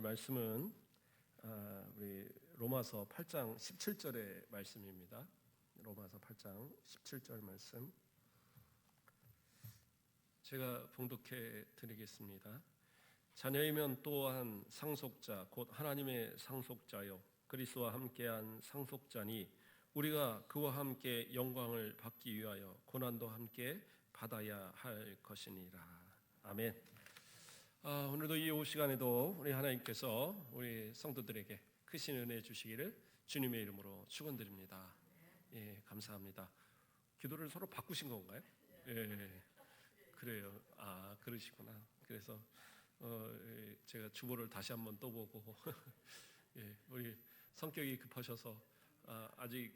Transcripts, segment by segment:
말씀은 우리 로마서 8장 17절의 말씀입니다. 로마서 8장 17절 말씀 제가 봉독해 드리겠습니다. 자녀이면 또한 상속자 곧 하나님의 상속자요 그리스도와 함께한 상속자니 우리가 그와 함께 영광을 받기 위하여 고난도 함께 받아야 할 것이니라. 아멘. 오늘도 이 오후 시간에도 우리 하나님께서 우리 성도들에게 크신 은혜 주시기를 주님의 이름으로 축원드립니다. 예, 감사합니다. 기도를 서로 바꾸신 건가요? 예, 그래요. 그러시구나. 그래서 제가 주보를 다시 한번 떠보고 예, 우리 성격이 급하셔서 아직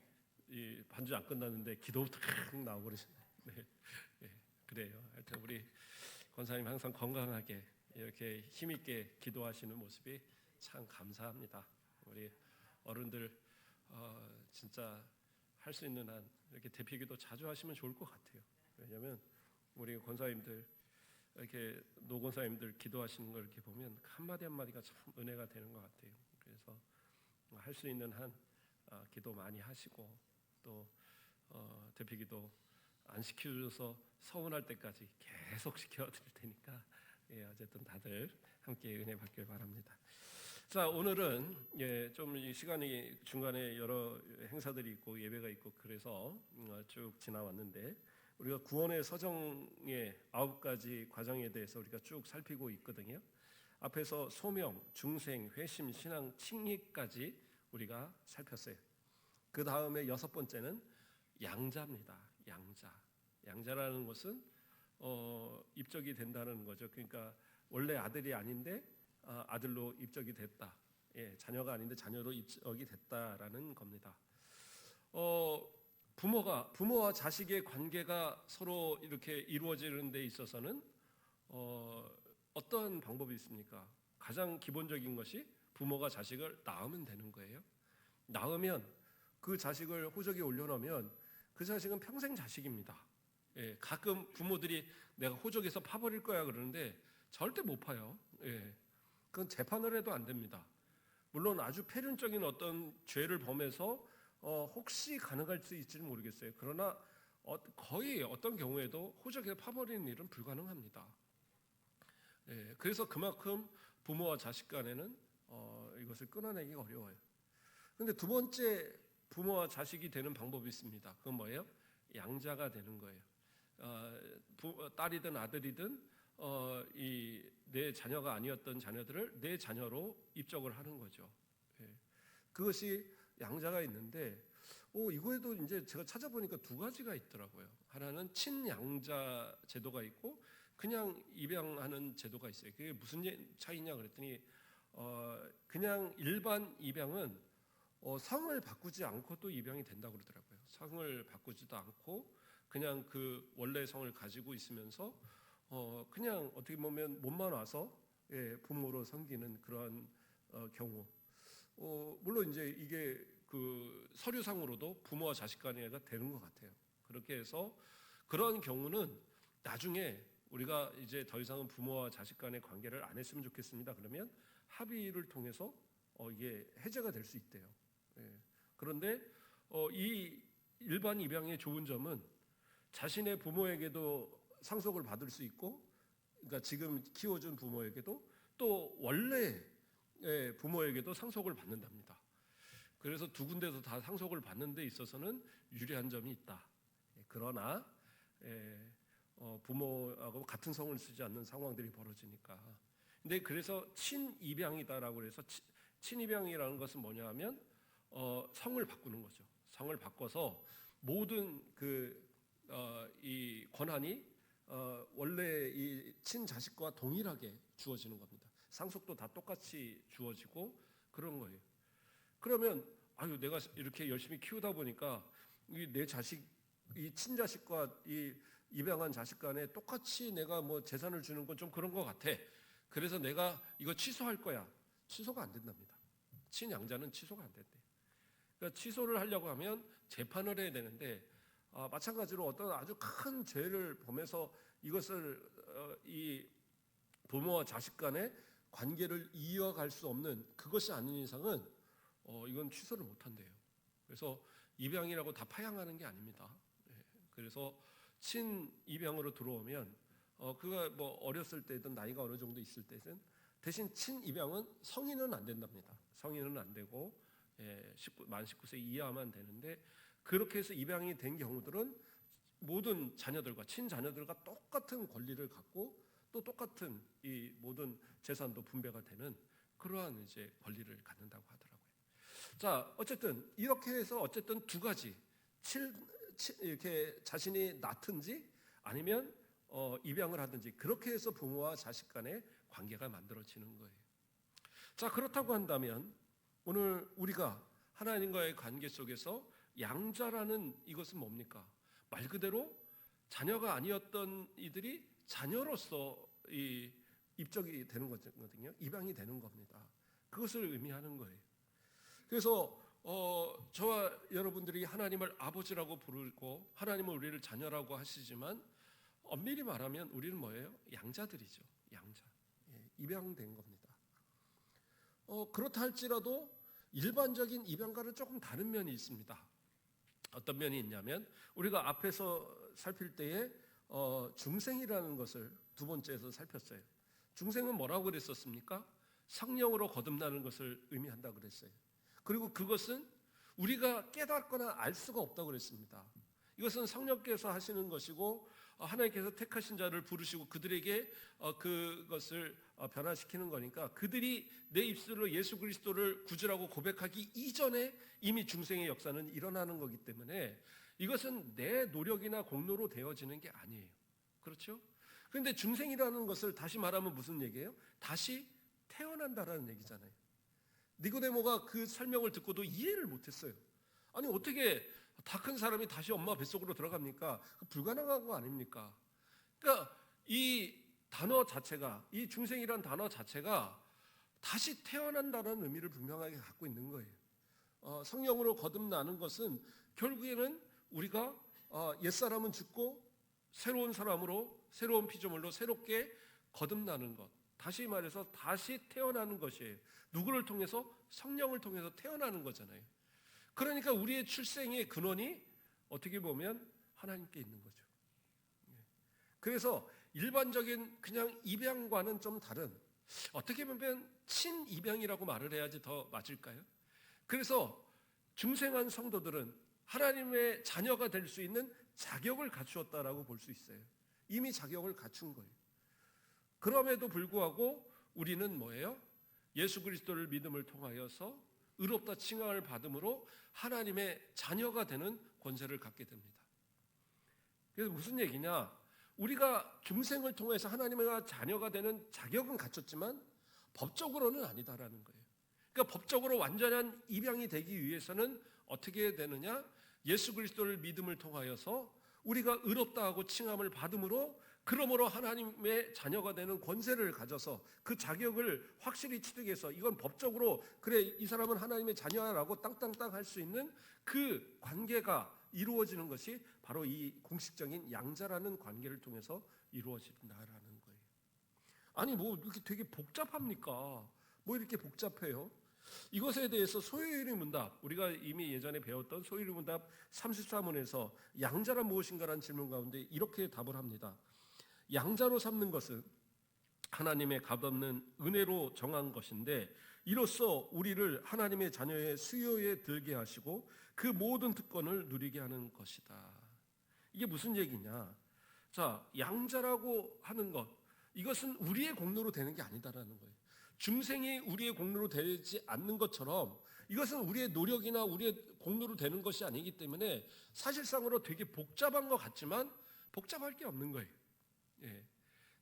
이 반주 안 끝났는데 기도부터 나오고 그러시네. 네, 예, 그래요. 하여튼 우리 권사님 항상 건강하게 이렇게 힘있게 기도하시는 모습이 참 감사합니다. 우리 어른들 진짜 할 수 있는 한 이렇게 대피기도 자주 하시면 좋을 것 같아요. 왜냐하면 우리 권사님들 이렇게 노권사님들 기도하시는 걸 이렇게 보면 한마디 한마디가 참 은혜가 되는 것 같아요. 그래서 할 수 있는 한 기도 많이 하시고 또 대피기도 안 시켜줘서 서운할 때까지 계속 시켜드릴 테니까 예, 어쨌든 다들 함께 은혜 받길 바랍니다. 자, 오늘은 좀 이 시간이 중간에 여러 행사들이 있고 예배가 있고 그래서 쭉 지나왔는데 우리가 구원의 서정의 9가지 과정에 대해서 우리가 쭉 살피고 있거든요. 앞에서 소명, 중생, 회심, 신앙, 칭의까지 우리가 살폈어요. 그 다음에 6번째는 양자입니다. 양자라는 것은 입적이 된다는 거죠. 그러니까 원래 아들이 아닌데 아들로 입적이 됐다. 예, 자녀가 아닌데 자녀로 입적이 됐다라는 겁니다. 부모와 자식의 관계가 서로 이렇게 이루어지는 데 있어서는 어떤 방법이 있습니까? 가장 기본적인 것이 부모가 자식을 낳으면 되는 거예요. 낳으면 그 자식을 호적에 올려놓으면 그 자식은 평생 자식입니다. 예, 가끔 부모들이 내가 호적에서 파버릴 거야 그러는데 절대 못 파요. 예, 그건 재판을 해도 안 됩니다. 물론 아주 폐륜적인 어떤 죄를 범해서 혹시 가능할 수 있을지 모르겠어요. 그러나 거의 어떤 경우에도 호적에서 파버리는 일은 불가능합니다. 예, 그래서 그만큼 부모와 자식 간에는 이것을 끊어내기가 어려워요. 그런데 두 번째 부모와 자식이 되는 방법이 있습니다. 그건 뭐예요? 양자가 되는 거예요. 딸이든 아들이든 내 자녀가 아니었던 자녀들을 내 자녀로 입적을 하는 거죠. 예. 그것이 양자가 있는데 이거에도 이제 제가 찾아보니까 두 가지가 있더라고요. 하나는 친양자 제도가 있고 그냥 입양하는 제도가 있어요. 그게 무슨 차이냐 그랬더니 그냥 일반 입양은 성을 바꾸지 않고도 입양이 된다고 그러더라고요. 성을 바꾸지도 않고 그냥 그 원래 성을 가지고 있으면서 그냥 어떻게 보면 몸만 와서 부모로 섬기는 그런 경우. 물론 이제 이게 그 서류상으로도 부모와 자식 간에가 되는 것 같아요. 그렇게 해서 그런 경우는 나중에 우리가 이제 더 이상은 부모와 자식 간의 관계를 안 했으면 좋겠습니다. 그러면 합의를 통해서 이게 해제가 될 수 있대요. 그런데 이 일반 입양의 좋은 점은 자신의 부모에게도 상속을 받을 수 있고, 그러니까 지금 키워준 부모에게도 또 원래 부모에게도 상속을 받는답니다. 그래서 두 군데서 다 상속을 받는 데 있어서는 유리한 점이 있다. 그러나 부모하고 같은 성을 쓰지 않는 상황들이 벌어지니까. 근데 그래서 친입양이다라고 해서 친입양이라는 것은 뭐냐 하면 성을 바꾸는 거죠. 성을 바꿔서 모든 이 권한이 원래 이 친자식과 동일하게 주어지는 겁니다. 상속도 다 똑같이 주어지고 그런 거예요. 그러면 내가 이렇게 열심히 키우다 보니까 내 자식, 이 친자식과 이 입양한 자식 간에 똑같이 내가 뭐 재산을 주는 건 좀 그런 것 같아. 그래서 내가 이거 취소할 거야. 취소가 안 된답니다. 친양자는 취소가 안 된대. 그러니까 취소를 하려고 하면 재판을 해야 되는데 마찬가지로 어떤 아주 큰 죄를 범해서 이것을 이 부모와 자식 간에 관계를 이어갈 수 없는 그것이 아닌 이상은 이건 취소를 못한대요. 그래서 입양이라고 다 파양하는 게 아닙니다. 그래서 친입양으로 들어오면 그가 뭐 어렸을 때든 나이가 어느 정도 있을 때든 대신 친입양은 성인은 안 된답니다. 성인은 안 되고 만 19세 이하만 되는데, 그렇게 해서 입양이 된 경우들은 모든 자녀들과 친자녀들과 똑같은 권리를 갖고 또 똑같은 이 모든 재산도 분배가 되는 그러한 이제 권리를 갖는다고 하더라고요. 자, 어쨌든 이렇게 해서 어쨌든 두 가지 이렇게 자신이 낳든지 아니면 입양을 하든지 그렇게 해서 부모와 자식 간의 관계가 만들어지는 거예요. 자, 그렇다고 한다면 오늘 우리가 하나님과의 관계 속에서 양자라는 이것은 뭡니까? 말 그대로 자녀가 아니었던 이들이 자녀로서 입적이 되는 거거든요. 입양이 되는 겁니다. 그것을 의미하는 거예요. 그래서 저와 여러분들이 하나님을 아버지라고 부르고 하나님은 우리를 자녀라고 하시지만 엄밀히 말하면 우리는 뭐예요? 양자들이죠. 양자. 입양된 겁니다. 그렇다 할지라도 일반적인 입양과는 조금 다른 면이 있습니다. 어떤 면이 있냐면 우리가 앞에서 살필 때에 중생이라는 것을 두 번째에서 살폈어요. 중생은 뭐라고 그랬었습니까? 성령으로 거듭나는 것을 의미한다고 그랬어요. 그리고 그것은 우리가 깨닫거나 알 수가 없다고 그랬습니다. 이것은 성령께서 하시는 것이고 하나님께서 택하신 자를 부르시고 그들에게 그것을 변화시키는 거니까 그들이 내 입술로 예수 그리스도를 구주라고 고백하기 이전에 이미 중생의 역사는 일어나는 거기 때문에 이것은 내 노력이나 공로로 되어지는 게 아니에요. 그렇죠? 그런데 중생이라는 것을 다시 말하면 무슨 얘기예요? 다시 태어난다라는 얘기잖아요. 니고데모가 그 설명을 듣고도 이해를 못했어요. 아니 어떻게 다 큰 사람이 다시 엄마 뱃속으로 들어갑니까? 불가능한 거 아닙니까? 그러니까 이 단어 자체가, 이 중생이란 단어 자체가 다시 태어난다는 의미를 분명하게 갖고 있는 거예요. 성령으로 거듭나는 것은 결국에는 우리가 옛사람은 죽고 새로운 사람으로 새로운 피조물로 새롭게 거듭나는 것, 다시 말해서 다시 태어나는 것이에요. 누구를 통해서? 성령을 통해서 태어나는 거잖아요. 그러니까 우리의 출생의 근원이 어떻게 보면 하나님께 있는 거죠. 그래서 일반적인 그냥 입양과는 좀 다른, 어떻게 보면 친입양이라고 말을 해야지 더 맞을까요? 그래서 중생한 성도들은 하나님의 자녀가 될 수 있는 자격을 갖추었다라고 볼 수 있어요. 이미 자격을 갖춘 거예요. 그럼에도 불구하고 우리는 뭐예요? 예수 그리스도를 믿음을 통하여서 의롭다 칭함을 받음으로 하나님의 자녀가 되는 권세를 갖게 됩니다. 그래서 무슨 얘기냐? 우리가 중생을 통해서 하나님의 자녀가 되는 자격은 갖췄지만 법적으로는 아니다라는 거예요. 그러니까 법적으로 완전한 입양이 되기 위해서는 어떻게 되느냐? 예수 그리스도를 믿음을 통하여서 우리가 의롭다 하고 칭함을 받음으로 그러므로 하나님의 자녀가 되는 권세를 가져서 그 자격을 확실히 취득해서 이건 법적으로 그래 이 사람은 하나님의 자녀라고 땅땅땅 할 수 있는 그 관계가 이루어지는 것이 바로 이 공식적인 양자라는 관계를 통해서 이루어진다라는 거예요. 아니 뭐 이렇게 되게 복잡합니까? 뭐 이렇게 복잡해요? 이것에 대해서 소요일의 문답, 우리가 이미 예전에 배웠던 소요일의 문답 34문에서 양자란 무엇인가라는 질문 가운데 이렇게 답을 합니다. 양자로 삼는 것은 하나님의 값없는 은혜로 정한 것인데 이로써 우리를 하나님의 자녀의 수요에 들게 하시고 그 모든 특권을 누리게 하는 것이다. 이게 무슨 얘기냐? 자, 양자라고 하는 것, 이것은 우리의 공로로 되는 게 아니다라는 거예요. 중생이 우리의 공로로 되지 않는 것처럼 이것은 우리의 노력이나 우리의 공로로 되는 것이 아니기 때문에 사실상으로 되게 복잡한 것 같지만 복잡할 게 없는 거예요.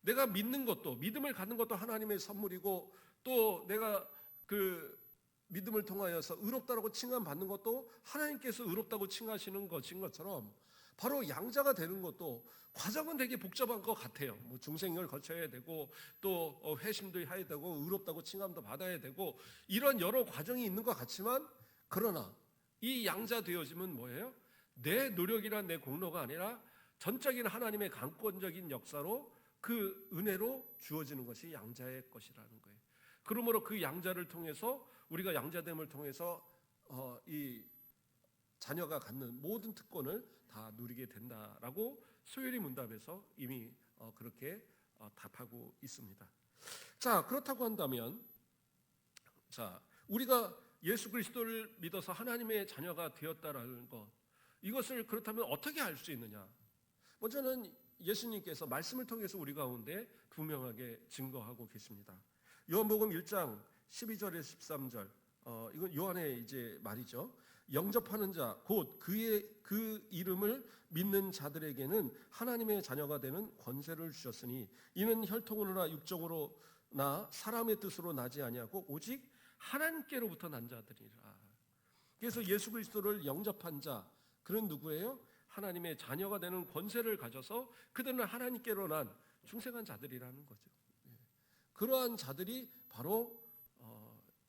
내가 믿는 것도, 믿음을 갖는 것도 하나님의 선물이고 또 내가 그 믿음을 통하여서 의롭다라고 칭함받는 것도 하나님께서 의롭다고 칭하시는 것인 것처럼 바로 양자가 되는 것도 과정은 되게 복잡한 것 같아요. 뭐 중생을 거쳐야 되고 또 회심도 해야 되고 의롭다고 칭함도 받아야 되고 이런 여러 과정이 있는 것 같지만 그러나 이 양자 되어짐은 뭐예요? 내 노력이나 내 공로가 아니라 전적인 하나님의 강권적인 역사로 그 은혜로 주어지는 것이 양자의 것이라는 거예요. 그러므로 그 양자를 통해서 우리가 양자됨을 통해서 이 자녀가 갖는 모든 특권을 다 누리게 된다라고 소요리 문답에서 이미 그렇게 답하고 있습니다. 자, 그렇다고 한다면 우리가 예수 그리스도를 믿어서 하나님의 자녀가 되었다라는 것, 이것을 그렇다면 어떻게 알 수 있느냐? 먼저는 예수님께서 말씀을 통해서 우리 가운데 분명하게 증거하고 계십니다. 요한복음 1장 12절에서 13절, 이건 요한의 이제 말이죠. 영접하는 자, 곧 그 이름을 믿는 자들에게는 하나님의 자녀가 되는 권세를 주셨으니 이는 혈통으로나 육적으로나 사람의 뜻으로 나지 아니하고 오직 하나님께로부터 난 자들이라. 그래서 예수 그리스도를 영접한 자, 그는 누구예요? 하나님의 자녀가 되는 권세를 가져서 그들은 하나님께로 난 중생한 자들이라는 거죠. 그러한 자들이 바로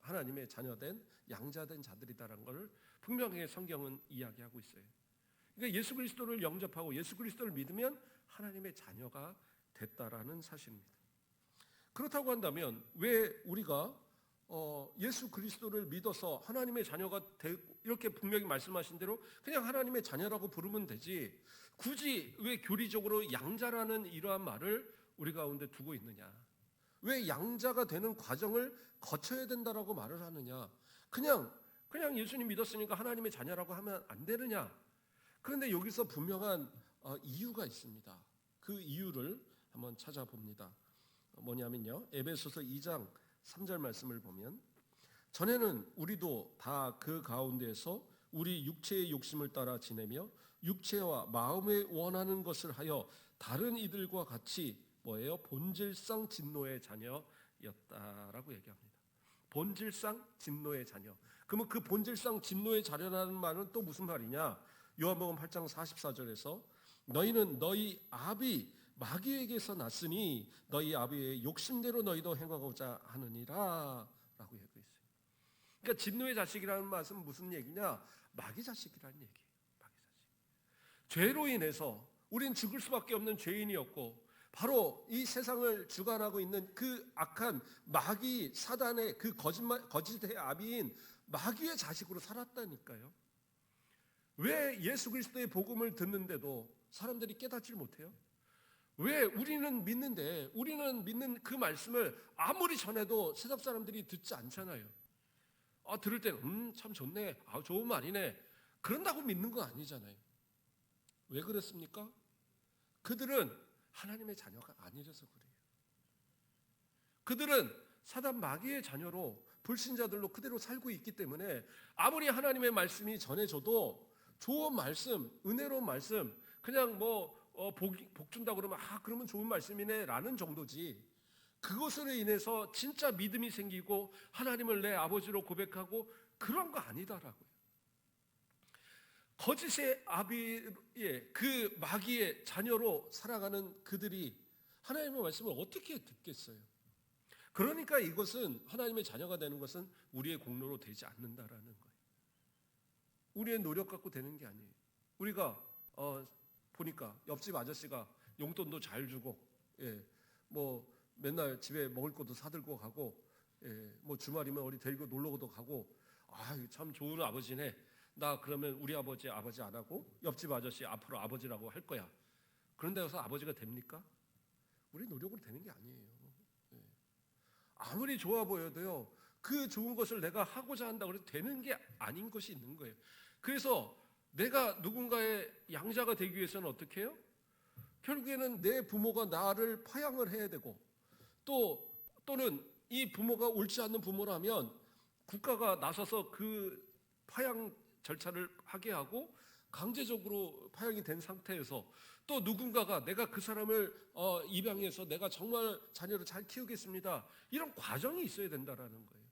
하나님의 자녀된 양자된 자들이다라는 것을 분명하게 성경은 이야기하고 있어요. 그러니까 예수 그리스도를 영접하고 예수 그리스도를 믿으면 하나님의 자녀가 됐다라는 사실입니다. 그렇다고 한다면 왜 우리가 예수 그리스도를 믿어서 하나님의 자녀가 되고 이렇게 분명히 말씀하신 대로 그냥 하나님의 자녀라고 부르면 되지 굳이 왜 교리적으로 양자라는 이러한 말을 우리 가운데 두고 있느냐? 왜 양자가 되는 과정을 거쳐야 된다라고 말을 하느냐? 그냥 예수님 믿었으니까 하나님의 자녀라고 하면 안 되느냐? 그런데 여기서 분명한 이유가 있습니다. 그 이유를 한번 찾아봅니다. 뭐냐면요, 에베소서 2장 3절 말씀을 보면 전에는 우리도 다 그 가운데에서 우리 육체의 욕심을 따라 지내며 육체와 마음에 원하는 것을 하여 다른 이들과 같이 뭐예요? 본질상 진노의 자녀였다라고 얘기합니다. 본질상 진노의 자녀. 그러면 그 본질상 진노의 자녀라는 말은 또 무슨 말이냐? 요한복음 8장 44절에서 너희는 너희 아비 마귀에게서 났으니 너희 아비의 욕심대로 너희도 행하고자 하느니라 라고 얘기하고 있어요. 그러니까 진노의 자식이라는 말은 무슨 얘기냐? 마귀 자식이라는 얘기예요. 마귀 자식. 죄로 인해서 우린 죽을 수밖에 없는 죄인이었고 바로 이 세상을 주관하고 있는 그 악한 마귀 사단의 그 거짓의 아비인 마귀의 자식으로 살았다니까요. 왜 예수 그리스도의 복음을 듣는데도 사람들이 깨닫지 못해요? 왜 우리는 믿는 그 말씀을 아무리 전해도 세상 사람들이 듣지 않잖아요. 들을 때는 참 좋네, 좋은 말이네, 그런다고 믿는 거 아니잖아요. 왜 그렇습니까? 그들은 하나님의 자녀가 아니라서 그래요. 그들은 사단 마귀의 자녀로 불신자들로 그대로 살고 있기 때문에 아무리 하나님의 말씀이 전해져도 좋은 말씀, 은혜로운 말씀, 그냥 복 준다 그러면 그러면 좋은 말씀이네 라는 정도지, 그것으로 인해서 진짜 믿음이 생기고 하나님을 내 아버지로 고백하고 그런 거 아니다라고요. 거짓의 아비의 그 마귀의 자녀로 살아가는 그들이 하나님의 말씀을 어떻게 듣겠어요? 그러니까 이것은 하나님의 자녀가 되는 것은 우리의 공로로 되지 않는다라는 거예요. 우리의 노력 갖고 되는 게 아니에요. 우리가 보니까 옆집 아저씨가 용돈도 잘 주고, 맨날 집에 먹을 것도 사들고 가고, 주말이면 어디 데리고 놀러도 가고, 참 좋은 아버지네. 나 그러면 우리 아버지 안 하고 옆집 아저씨 앞으로 아버지라고 할 거야. 그런데 가서 아버지가 됩니까? 우리 노력으로 되는 게 아니에요. 아무리 좋아 보여도요, 그 좋은 것을 내가 하고자 한다고 해서 되는 게 아닌 것이 있는 거예요. 그래서 내가 누군가의 양자가 되기 위해서는 어떻게 해요? 결국에는 내 부모가 나를 파양을 해야 되고, 또는 이 부모가 옳지 않는 부모라면 국가가 나서서 그 파양 절차를 하게 하고 강제적으로 파양이 된 상태에서 또 누군가가 내가 그 사람을 입양해서 내가 정말 자녀를 잘 키우겠습니다, 이런 과정이 있어야 된다라는 거예요.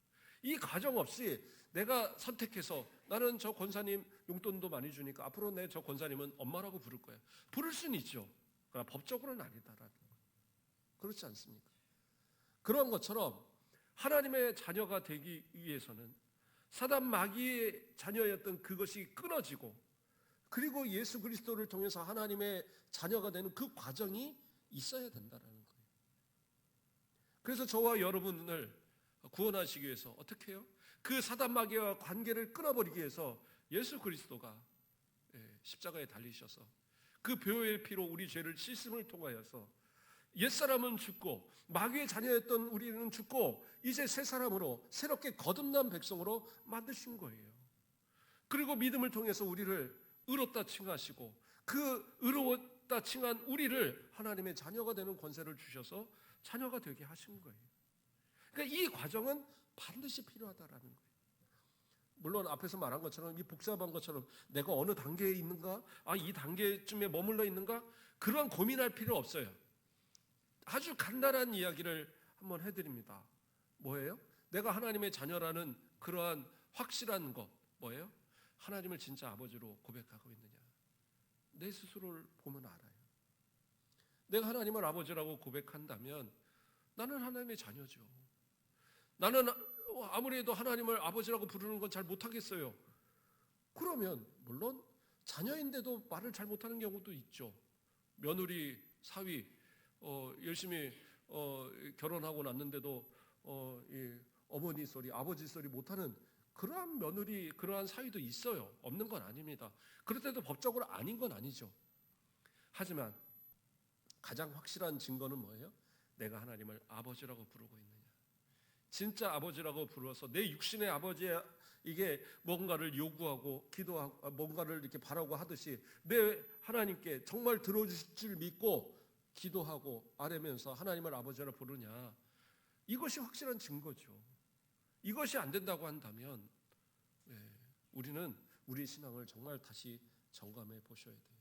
이 과정 없이 내가 선택해서 나는 저 권사님 용돈도 많이 주니까 앞으로 내 저 권사님은 엄마라고 부를 거야, 부를 수는 있죠. 그러나 법적으로는 아니다라는 거예요. 그렇지 않습니까? 그런 것처럼 하나님의 자녀가 되기 위해서는 사단 마귀의 자녀였던 그것이 끊어지고, 그리고 예수 그리스도를 통해서 하나님의 자녀가 되는 그 과정이 있어야 된다는 거예요. 그래서 저와 여러분을 구원하시기 위해서 어떻게 해요? 그 사단 마귀와 관계를 끊어버리기 위해서 예수 그리스도가 십자가에 달리셔서 그 보혈의 피로 우리 죄를 씻음을 통하여서 옛사람은 죽고 마귀의 자녀였던 우리는 죽고 이제 새 사람으로 새롭게 거듭난 백성으로 만드신 거예요. 그리고 믿음을 통해서 우리를 의롭다 칭하시고 그 의로웠다 칭한 우리를 하나님의 자녀가 되는 권세를 주셔서 자녀가 되게 하신 거예요. 그러니까 이 과정은 반드시 필요하다라는 거예요. 물론 앞에서 말한 것처럼 이 복잡한 것처럼 내가 어느 단계에 있는가? 이 단계쯤에 머물러 있는가? 그런 고민할 필요 없어요. 아주 간단한 이야기를 한번 해드립니다. 뭐예요? 내가 하나님의 자녀라는 그러한 확실한 것 뭐예요? 하나님을 진짜 아버지로 고백하고 있느냐? 내 스스로를 보면 알아요. 내가 하나님을 아버지라고 고백한다면 나는 하나님의 자녀죠. 나는 아무리 해도 하나님을 아버지라고 부르는 건 잘 못하겠어요. 그러면 물론 자녀인데도 말을 잘 못하는 경우도 있죠. 며느리, 사위 열심히 결혼하고 났는데도 어머니 소리, 아버지 소리 못하는 그러한 며느리, 그러한 사위도 있어요. 없는 건 아닙니다. 그럴 때도 법적으로 아닌 건 아니죠. 하지만 가장 확실한 증거는 뭐예요? 내가 하나님을 아버지라고 부르고 있느냐. 진짜 아버지라고 부르어서 내 육신의 아버지의 이게 뭔가를 요구하고 기도하고 뭔가를 이렇게 바라고 하듯이 내 하나님께 정말 들어주실 줄 믿고 기도하고 아뢰면서 하나님을 아버지라 부르냐. 이것이 확실한 증거죠. 이것이 안 된다고 한다면 우리는 우리 신앙을 정말 다시 점검해 보셔야 돼요.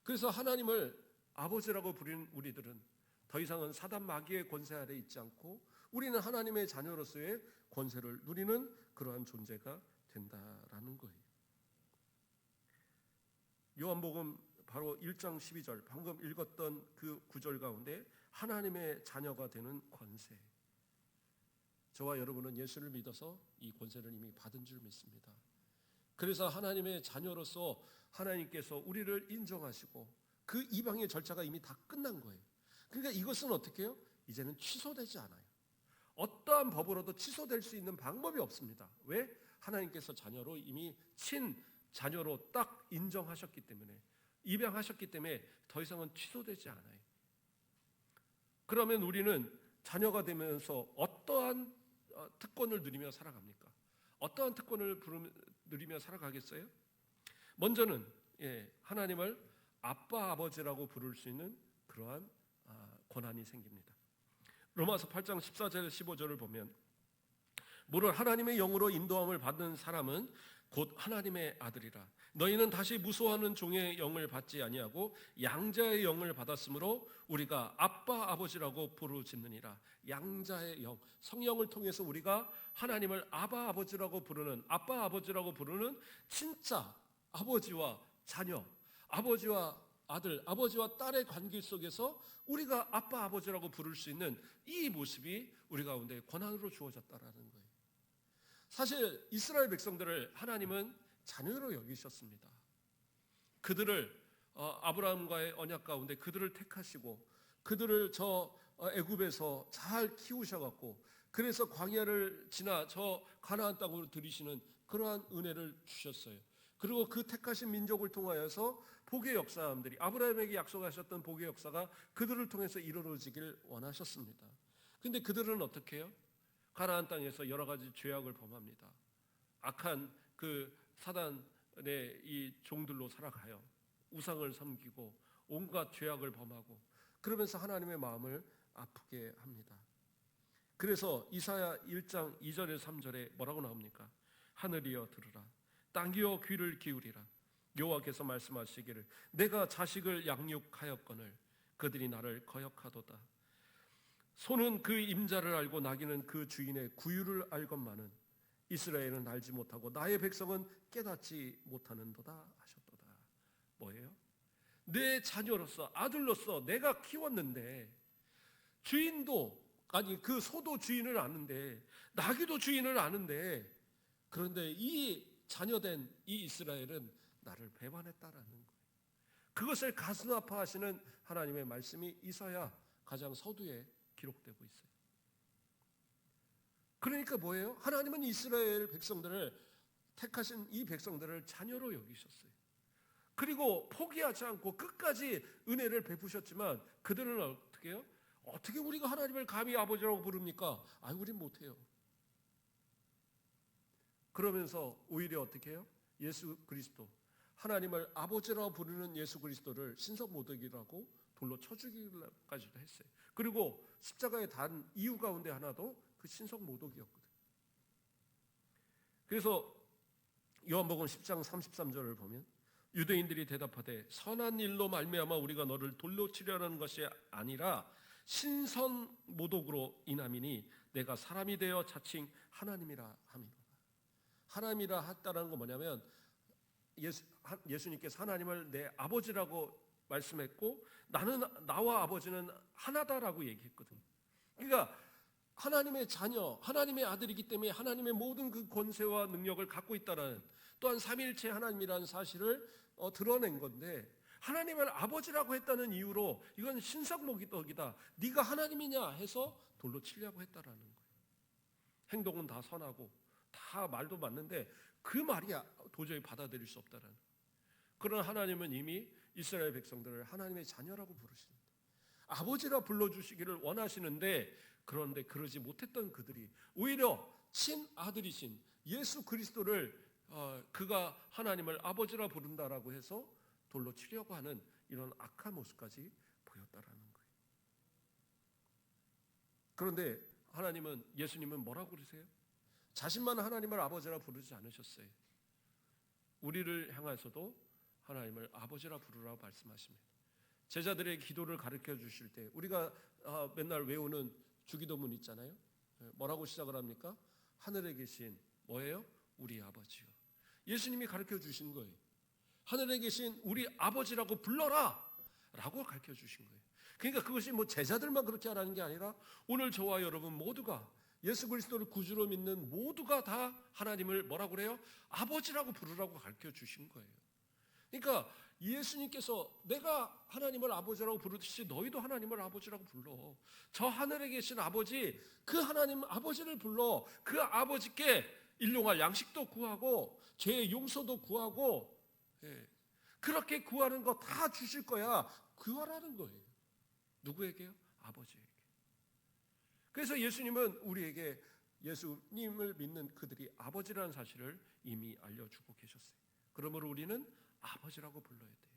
그래서 하나님을 아버지라고 부르는 우리들은 더 이상은 사단 마귀의 권세 아래 있지 않고 우리는 하나님의 자녀로서의 권세를 누리는 그러한 존재가 된다라는 거예요. 요한복음 바로 1장 12절 방금 읽었던 그 구절 가운데 하나님의 자녀가 되는 권세. 저와 여러분은 예수를 믿어서 이 권세를 이미 받은 줄 믿습니다. 그래서 하나님의 자녀로서 하나님께서 우리를 인정하시고 그 이방의 절차가 이미 다 끝난 거예요. 그러니까 이것은 어떻게 해요? 이제는 취소되지 않아요. 어떠한 법으로도 취소될 수 있는 방법이 없습니다. 왜? 하나님께서 자녀로 이미 친자녀로 딱 인정하셨기 때문에 입양하셨기 때문에 더 이상은 취소되지 않아요. 그러면 우리는 자녀가 되면서 어떠한 특권을 누리며 살아갑니까? 어떠한 특권을 누리며 살아가겠어요? 먼저는 하나님을 아빠 아버지라고 부를 수 있는 그러한 권한이 생깁니다. 로마서 8장 14절 15절을 보면 무릇 하나님의 영으로 인도함을 받는 사람은 곧 하나님의 아들이라. 너희는 다시 무소하는 종의 영을 받지 아니하고 양자의 영을 받았으므로 우리가 아빠 아버지라고 부르짖느니라. 양자의 영, 성령을 통해서 우리가 하나님을 아바 아버지라고 부르는 아빠 아버지라고 부르는 진짜 아버지와 자녀, 아버지와 아들, 아버지와 딸의 관계 속에서 우리가 아빠 아버지라고 부를 수 있는 이 모습이 우리 가운데 권한으로 주어졌다라는 거예요. 사실 이스라엘 백성들을 하나님은 자녀로 여기셨습니다. 그들을 아브라함과의 언약 가운데 그들을 택하시고 그들을 저 애굽에서 잘 키우셔갖고 그래서 광야를 지나 저 가나안 땅으로 들이시는 그러한 은혜를 주셨어요. 그리고 그 택하신 민족을 통하여서 복의 역사들이 아브라함에게 약속하셨던 복의 역사가 그들을 통해서 이루어지길 원하셨습니다. 그런데 그들은 어떻게 해요? 가나안 땅에서 여러 가지 죄악을 범합니다. 악한 그 사단의 이 종들로 살아가요. 우상을 섬기고 온갖 죄악을 범하고 그러면서 하나님의 마음을 아프게 합니다. 그래서 이사야 1장 2절에서 3절에 뭐라고 나옵니까? 하늘이여 들으라, 땅이여 귀를 기울이라. 여호와께서 말씀하시기를 내가 자식을 양육하였거늘 그들이 나를 거역하도다. 소는 그 임자를 알고 나귀는 그 주인의 구유를 알건만은 이스라엘은 알지 못하고 나의 백성은 깨닫지 못하는도다 하셨도다. 뭐예요? 내 자녀로서 아들로서 내가 키웠는데 주인도 아니 그 소도 주인을 아는데 나귀도 주인을 아는데 그런데 이 자녀된 이 이스라엘은 나를 배반했다라는 거예요. 그것을 가슴 아파하시는 하나님의 말씀이 이사야 가장 서두에 기록되고 있어요. 그러니까 뭐예요? 하나님은 이스라엘 백성들을 택하신 이 백성들을 자녀로 여기셨어요. 그리고 포기하지 않고 끝까지 은혜를 베푸셨지만 그들은 어떻게 해요? 어떻게 우리가 하나님을 감히 아버지라고 부릅니까? 우린 못해요. 그러면서 오히려 어떻게 해요? 예수 그리스도, 하나님을 아버지라고 부르는 예수 그리스도를 신성모독이라고 돌로 쳐 죽이기까지도 했어요. 그리고 십자가에 단 이유 가운데 하나도 그 신성모독이었거든요. 그래서 요한복음 10장 33절을 보면 유대인들이 대답하되 선한 일로 말미암아 우리가 너를 돌로 치려는 것이 아니라 신성모독으로 인함이니 내가 사람이 되어 자칭 하나님이라 함이로다. 하나님이라 했다는 건 뭐냐면 예수님께서 하나님을 내 아버지라고 말씀했고 나와 아버지는 하나다라고 얘기했거든요. 그러니까 하나님의 자녀, 하나님의 아들이기 때문에 하나님의 모든 그 권세와 능력을 갖고 있다는, 또한 삼위일체 하나님이라는 사실을 드러낸 건데, 하나님을 아버지라고 했다는 이유로 이건 신성모독이다, 네가 하나님이냐 해서 돌로 치려고 했다라는 거예요. 행동은 다 선하고 다 말도 맞는데 그 말이 도저히 받아들일 수 없다라는 거예요. 그러나 하나님은 이미 이스라엘 백성들을 하나님의 자녀라고 부르시는데, 아버지라 불러주시기를 원하시는데, 그런데 그러지 못했던 그들이 오히려 친아들이신 예수 그리스도를 그가 하나님을 아버지라 부른다라고 해서 돌로 치려고 하는 이런 악한 모습까지 보였다라는 거예요. 그런데 예수님은 뭐라고 그러세요? 자신만 하나님을 아버지라 부르지 않으셨어요. 우리를 향해서도 하나님을 아버지라 부르라고 말씀하십니다. 제자들의 기도를 가르쳐 주실 때 우리가 맨날 외우는 주기도문 있잖아요. 뭐라고 시작을 합니까? 하늘에 계신 뭐예요? 우리 아버지요. 예수님이 가르쳐 주신 거예요. 하늘에 계신 우리 아버지라고 불러라 라고 가르쳐 주신 거예요. 그러니까 그것이 뭐 제자들만 그렇게 하라는 게 아니라 오늘 저와 여러분 모두가 예수 그리스도를 구주로 믿는 모두가 다 하나님을 뭐라고 그래요? 아버지라고 부르라고 가르쳐 주신 거예요. 그러니까 예수님께서 내가 하나님을 아버지라고 부르듯이 너희도 하나님을 아버지라고 불러. 저 하늘에 계신 아버지, 그 하나님 아버지를 불러. 그 아버지께 일용할 양식도 구하고 죄의 용서도 구하고, 그렇게 구하는 거 다 주실 거야. 구하라는 거예요. 누구에게요? 아버지에게. 그래서 예수님은 우리에게 예수님을 믿는 그들이 아버지라는 사실을 이미 알려주고 계셨어요. 그러므로 우리는 아버지라고 불러야 돼요.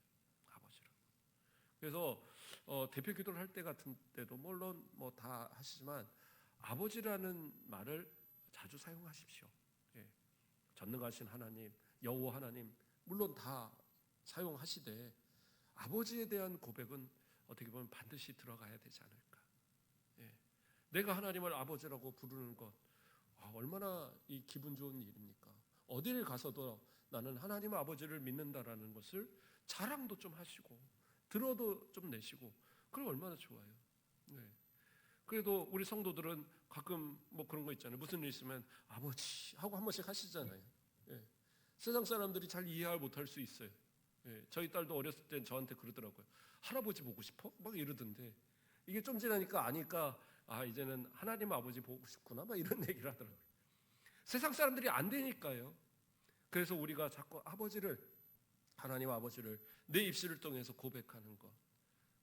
아버지라고. 그래서 대표 기도를 할 때 같은 때도 물론 뭐 다 하시지만 아버지라는 말을 자주 사용하십시오. 전능하신 하나님, 여호와 하나님 물론 다 사용하시되 아버지에 대한 고백은 어떻게 보면 반드시 들어가야 되지 않을까. 내가 하나님을 아버지라고 부르는 것 얼마나 이 기분 좋은 일입니까? 어디를 가서도 나는 하나님 아버지를 믿는다라는 것을 자랑도 좀 하시고 들어도 좀 내시고, 그럼 얼마나 좋아요. 그래도 우리 성도들은 가끔 뭐 그런 거 있잖아요. 무슨 일 있으면 아버지 하고 한 번씩 하시잖아요. 세상 사람들이 잘 이해를 못할 수 있어요. 저희 딸도 어렸을 땐 저한테 그러더라고요. 할아버지 보고 싶어? 막 이러던데, 이게 좀 지나니까 아니까 이제는 하나님 아버지 보고 싶구나 막 이런 얘기를 하더라고요. 세상 사람들이 안 되니까요. 그래서 우리가 자꾸 하나님 아버지를 내 입술을 통해서 고백하는 것,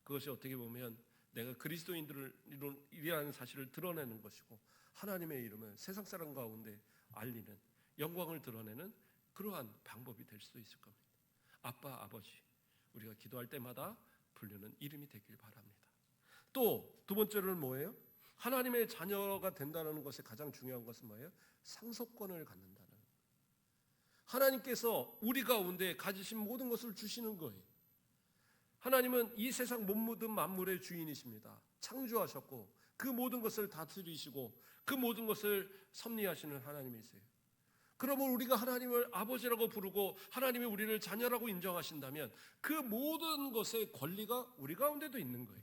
그것이 어떻게 보면 내가 그리스도인들이라는 사실을 드러내는 것이고, 하나님의 이름을 세상 사람 가운데 알리는, 영광을 드러내는 그러한 방법이 될 수도 있을 겁니다. 아빠, 아버지, 우리가 기도할 때마다 부르는 이름이 되길 바랍니다. 또 두 번째로는 뭐예요? 하나님의 자녀가 된다는 것의 가장 중요한 것은 뭐예요? 상속권을 갖는다는 거예요. 하나님께서 우리 가운데 가지신 모든 것을 주시는 거예요. 하나님은 이 세상 못 묻은 만물의 주인이십니다. 창조하셨고 그 모든 것을 다스리시고 그 모든 것을 섭리하시는 하나님이세요. 그러면 우리가 하나님을 아버지라고 부르고 하나님이 우리를 자녀라고 인정하신다면 그 모든 것의 권리가 우리 가운데도 있는 거예요.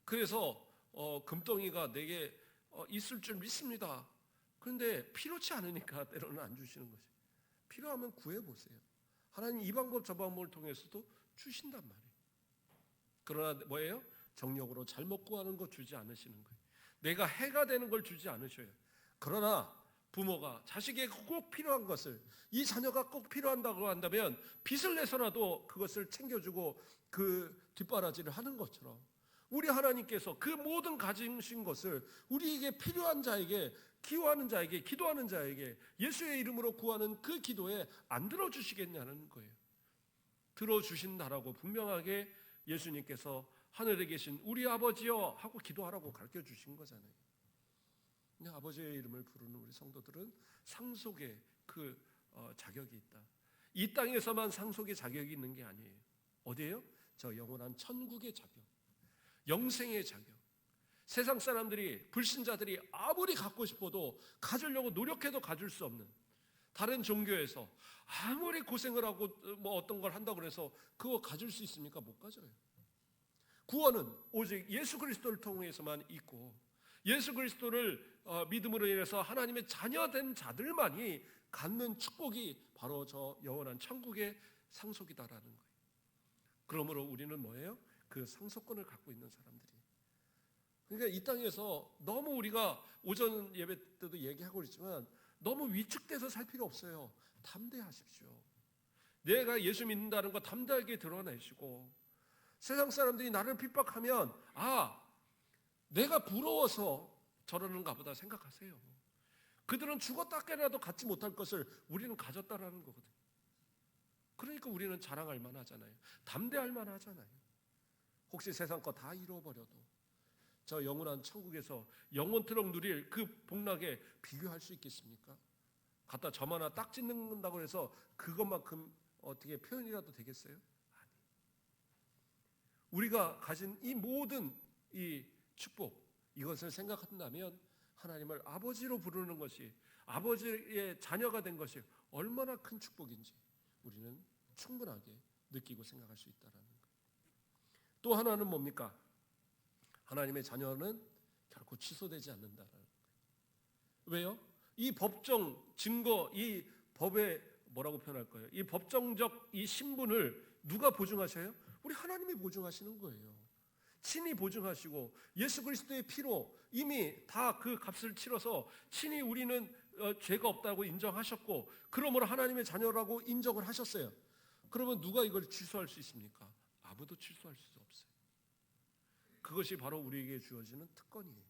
그래서 금덩이가 내게 있을 줄 믿습니다. 그런데 필요치 않으니까 때로는 안 주시는 거죠. 필요하면 구해보세요. 하나님 이 방법 저 방법을 통해서도 주신단 말이에요. 그러나 뭐예요? 정력으로 잘못 구하는 거 주지 않으시는 거예요. 내가 해가 되는 걸 주지 않으셔요. 그러나 부모가 자식에게 꼭 필요한 것을, 이 자녀가 꼭 필요한다고 한다면 빚을 내서라도 그것을 챙겨주고 그 뒷바라지를 하는 것처럼, 우리 하나님께서 그 모든 가지신 것을 우리에게 필요한 자에게, 기도하는 자에게, 기도하는 자에게 예수의 이름으로 구하는 그 기도에 안 들어주시겠냐는 거예요. 들어주신다라고 분명하게 예수님께서 하늘에 계신 우리 아버지여 하고 기도하라고 가르쳐 주신 거잖아요. 근데 아버지의 이름을 부르는 우리 성도들은 상속의 그 자격이 있다. 이 땅에서만 상속의 자격이 있는 게 아니에요. 어디예요? 저 영원한 천국의 자격, 영생의 자격. 세상 사람들이, 불신자들이 아무리 갖고 싶어도 가지려고 노력해도 가질 수 없는, 다른 종교에서 아무리 고생을 하고 뭐 어떤 걸 한다고 해서 그거 가질 수 있습니까? 못 가져요. 구원은 오직 예수 그리스도를 통해서만 있고, 예수 그리스도를 믿음으로 인해서 하나님의 자녀된 자들만이 갖는 축복이 바로 저 영원한 천국의 상속이다라는 거예요. 그러므로 우리는 뭐예요? 그 상속권을 갖고 있는 사람들이. 그러니까 이 땅에서 너무 우리가 오전 예배 때도 얘기하고 있지만 너무 위축돼서 살 필요 없어요. 담대하십시오. 내가 예수 믿는다는 거 담대하게 드러내시고, 세상 사람들이 나를 핍박하면 내가 부러워서 저러는가 보다 생각하세요. 그들은 죽었다 깨라도 갖지 못할 것을 우리는 가졌다라는 거거든요. 그러니까 우리는 자랑할 만하잖아요. 담대할 만하잖아요. 혹시 세상 거 다 잃어버려도 저 영원한 천국에서 영원토록 누릴 그 복락에 비교할 수 있겠습니까? 갖다 점 하나 딱 찍는다고 해서 그것만큼 어떻게 표현이라도 되겠어요? 아니. 우리가 가진 이 모든 이 축복, 이것을 생각한다면 하나님을 아버지로 부르는 것이, 아버지의 자녀가 된 것이 얼마나 큰 축복인지 우리는 충분하게 느끼고 생각할 수 있다는 거예요. 또 하나는 뭡니까? 하나님의 자녀는 결코 취소되지 않는다는 거예요. 왜요? 이 법정 증거, 이 법의 뭐라고 표현할 거예요? 이 법정적 이 신분을 누가 보증하셔요? 우리 하나님이 보증하시는 거예요. 친히 보증하시고 예수 그리스도의 피로 이미 다 그 값을 치러서 친히 우리는 죄가 없다고 인정하셨고, 그러므로 하나님의 자녀라고 인정을 하셨어요. 그러면 누가 이걸 취소할 수 있습니까? 아무도 취소할 수 없어요. 그것이 바로 우리에게 주어지는 특권이에요.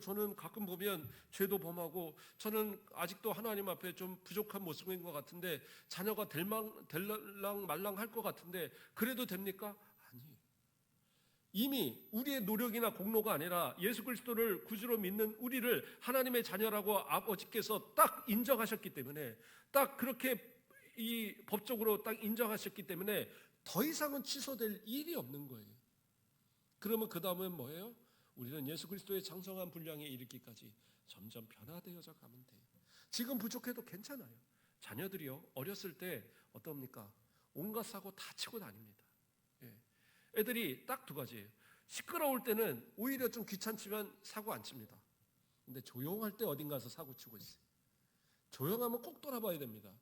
저는 가끔 보면 죄도 범하고 저는 아직도 하나님 앞에 좀 부족한 모습인 것 같은데, 자녀가 될랑 말랑 할 것 같은데 그래도 됩니까? 아니에요. 이미 우리의 노력이나 공로가 아니라 예수 그리스도를 구주로 믿는 우리를 하나님의 자녀라고 아버지께서 딱 인정하셨기 때문에, 딱 그렇게 이 법적으로 딱 인정하셨기 때문에 더 이상은 취소될 일이 없는 거예요. 그러면 그 다음은 뭐예요? 우리는 예수 그리스도의 장성한 분량에 이르기까지 점점 변화되어져 가면 돼요. 지금 부족해도 괜찮아요. 자녀들이요, 어렸을 때 어떻습니까? 온갖 사고 다 치고 다닙니다. 애들이 딱 두 가지예요. 시끄러울 때는 오히려 좀 귀찮지만 사고 안 칩니다. 근데 조용할 때 어딘 가서 사고 치고 있어요. 조용하면 꼭 돌아봐야 됩니다.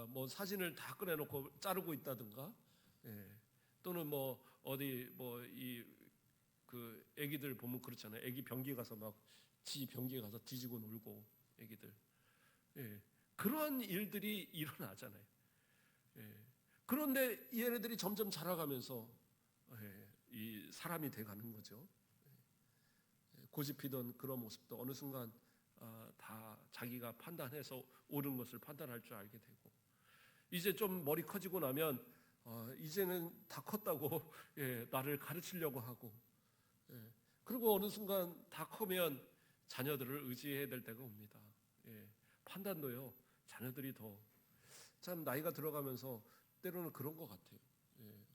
뭐 사진을 다 꺼내놓고 자르고 있다든가, 또는 뭐 어디 뭐 이 그 애기들 보면 그렇잖아요. 애기 변기 가서 막 지 변기에 가서 뒤지고 놀고 애기들. 그러한 일들이 일어나잖아요. 그런데 얘네들이 점점 자라가면서 이 사람이 돼가는 거죠. 고집피던 그런 모습도 어느 순간 다 자기가 판단해서 옳은 것을 판단할 줄 알게 되고, 이제 좀 머리 커지고 나면 이제는 다 컸다고 나를 가르치려고 하고, 그리고 어느 순간 다 크면 자녀들을 의지해야 될 때가 옵니다. 판단도요, 자녀들이 더 참 나이가 들어가면서 때로는 그런 것 같아요.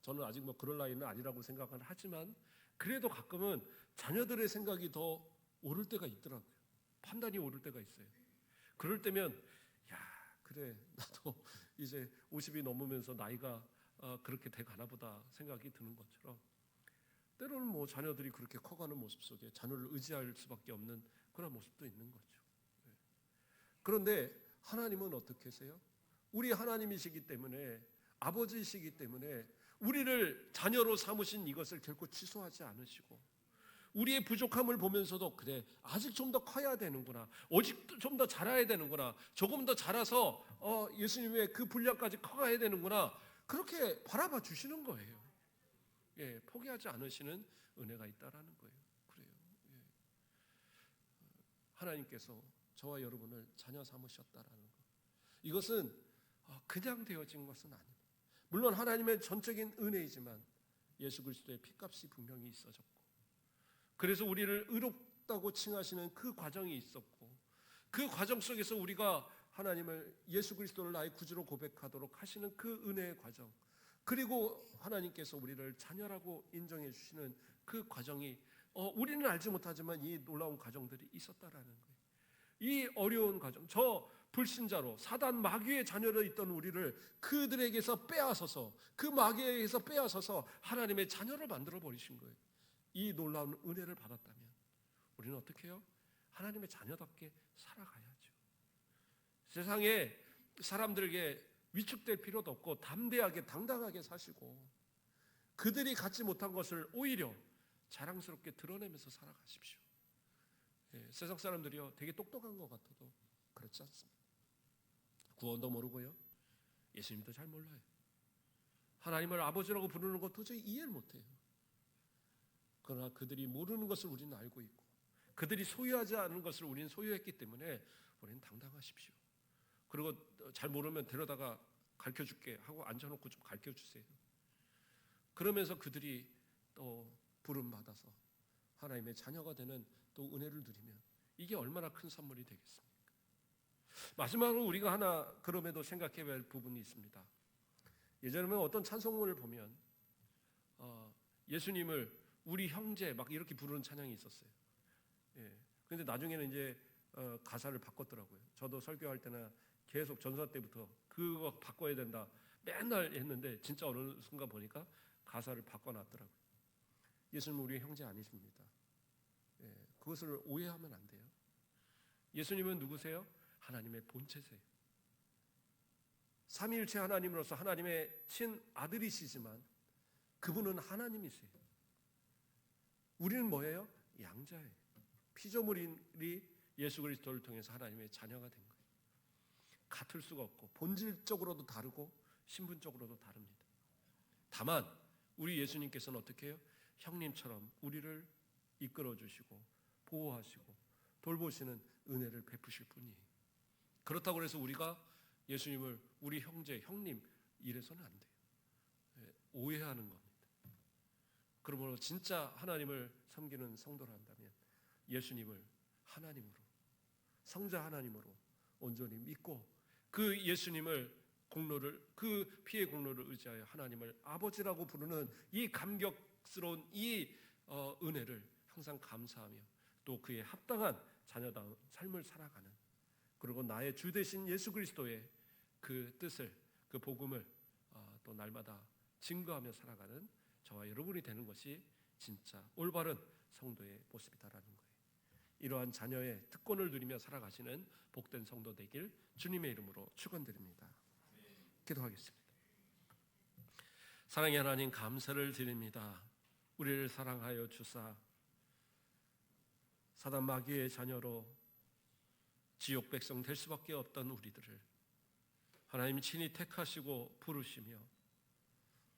저는 아직 뭐 그럴 나이는 아니라고 생각은 하지만 그래도 가끔은 자녀들의 생각이 더 오를 때가 있더라고요. 판단이 오를 때가 있어요. 그럴 때면 그래, 나도 이제 50이 넘으면서 나이가 그렇게 돼가나 보다 생각이 드는 것처럼, 때로는 뭐 자녀들이 그렇게 커가는 모습 속에 자녀를 의지할 수밖에 없는 그런 모습도 있는 거죠. 그런데 하나님은 어떻게 하세요? 우리 하나님이시기 때문에, 아버지이시기 때문에 우리를 자녀로 삼으신 이것을 결코 취소하지 않으시고, 우리의 부족함을 보면서도 그래 아직 좀 더 커야 되는구나, 오직 좀 더 자라야 되는구나, 조금 더 자라서 예수님의 그 분량까지 커가야 되는구나, 그렇게 바라봐 주시는 거예요. 예, 포기하지 않으시는 은혜가 있다라는 거예요. 그래요. 예. 하나님께서 저와 여러분을 자녀 삼으셨다라는 것, 이것은 그냥 되어진 것은 아닙니다. 물론 하나님의 전적인 은혜이지만 예수 그리스도의 피값이 분명히 있어졌고, 그래서 우리를 의롭다고 칭하시는 그 과정이 있었고, 그 과정 속에서 우리가 하나님을, 예수 그리스도를 나의 구주로 고백하도록 하시는 그 은혜의 과정, 그리고 하나님께서 우리를 자녀라고 인정해 주시는 그 과정이 우리는 알지 못하지만 이 놀라운 과정들이 있었다라는 거예요. 이 어려운 과정, 저 불신자로 사단 마귀의 자녀로 있던 우리를 그들에게서 빼앗아서, 그 마귀에게서 빼앗아서 하나님의 자녀를 만들어 버리신 거예요. 이 놀라운 은혜를 받았다면 우리는 어떻게 해요? 하나님의 자녀답게 살아가야죠. 세상에 사람들에게 위축될 필요도 없고 담대하게 당당하게 사시고, 그들이 갖지 못한 것을 오히려 자랑스럽게 드러내면서 살아가십시오. 예, 세상 사람들이요 되게 똑똑한 것 같아도 그렇지 않습니다. 구원도 모르고요, 예수님도 잘 몰라요. 하나님을 아버지라고 부르는 것 도저히 이해를 못해요. 그러나 그들이 모르는 것을 우리는 알고 있고, 그들이 소유하지 않은 것을 우리는 소유했기 때문에 우리는 당당하십시오. 그리고 잘 모르면 데려다가 가르쳐줄게 하고 앉혀놓고 좀 가르쳐주세요. 그러면서 그들이 또 부름받아서 하나님의 자녀가 되는 또 은혜를 누리면 이게 얼마나 큰 선물이 되겠습니까? 마지막으로 우리가 하나 그럼에도 생각해야 할 부분이 있습니다. 예전에 어떤 찬송문을 보면 예수님을 우리 형제 막 이렇게 부르는 찬양이 있었어요. 예. 근데 나중에는 이제 가사를 바꿨더라고요. 저도 설교할 때나 계속 전사 때부터 그거 바꿔야 된다 맨날 했는데, 진짜 어느 순간 보니까 가사를 바꿔놨더라고요. 예수님은 우리의 형제 아니십니다. 예. 그것을 오해하면 안 돼요. 예수님은 누구세요? 하나님의 본체세요. 삼위일체 하나님으로서 하나님의 친아들이시지만 그분은 하나님이세요. 우리는 뭐예요? 양자예요. 피조물이 예수 그리스도를 통해서 하나님의 자녀가 된 거예요. 같을 수가 없고 본질적으로도 다르고 신분적으로도 다릅니다. 다만 우리 예수님께서는 어떻게 해요? 형님처럼 우리를 이끌어 주시고 보호하시고 돌보시는 은혜를 베푸실 분이에요. 그렇다고 해서 우리가 예수님을 우리 형제, 형님 이래서는 안 돼요. 오해하는 겁니다. 그러므로 진짜 하나님을 섬기는 성도라 한다면 예수님을 하나님으로, 성자 하나님으로 온전히 믿고 그 예수님을 공로를, 그 피의 공로를 의지하여 하나님을 아버지라고 부르는 이 감격스러운 이 은혜를 항상 감사하며 또 그에 합당한 자녀다운 삶을 살아가는, 그리고 나의 주 되신 예수 그리스도의 그 뜻을, 그 복음을 또 날마다 증거하며 살아가는 저와 여러분이 되는 것이 진짜 올바른 성도의 모습이다라는 거예요. 이러한 자녀의 특권을 누리며 살아가시는 복된 성도 되길 주님의 이름으로 축원드립니다. 기도하겠습니다. 사랑의 하나님, 감사를 드립니다. 우리를 사랑하여 주사 사단 마귀의 자녀로 지옥 백성 될 수밖에 없던 우리들을 하나님이 친히 택하시고 부르시며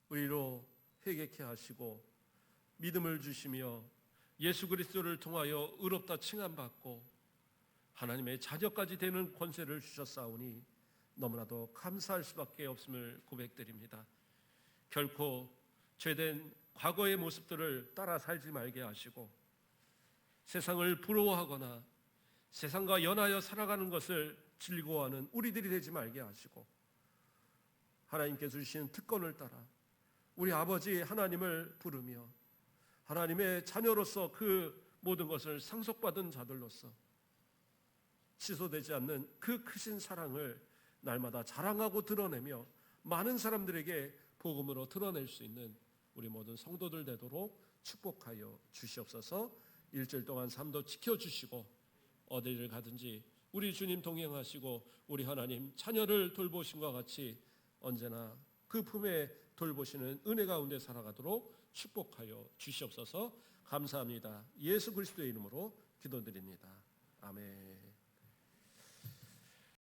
우리로 회개케 하시고 믿음을 주시며 예수 그리스도를 통하여 의롭다 칭함받고 하나님의 자녀까지 되는 권세를 주셨사오니 너무나도 감사할 수밖에 없음을 고백드립니다. 결코 죄된 과거의 모습들을 따라 살지 말게 하시고 세상을 부러워하거나 세상과 연하여 살아가는 것을 즐거워하는 우리들이 되지 말게 하시고 하나님께서 주신 특권을 따라 우리 아버지 하나님을 부르며 하나님의 자녀로서 그 모든 것을 상속받은 자들로서 취소되지 않는 그 크신 사랑을 날마다 자랑하고 드러내며 많은 사람들에게 복음으로 드러낼 수 있는 우리 모든 성도들 되도록 축복하여 주시옵소서. 일주일 동안 삶도 지켜주시고 어디를 가든지 우리 주님 동행하시고 우리 하나님 자녀를 돌보신과 같이 언제나 그 품에 돌보시는 은혜 가운데 살아가도록 축복하여 주시옵소서. 감사합니다. 예수 그리스도의 이름으로 기도드립니다. 아멘.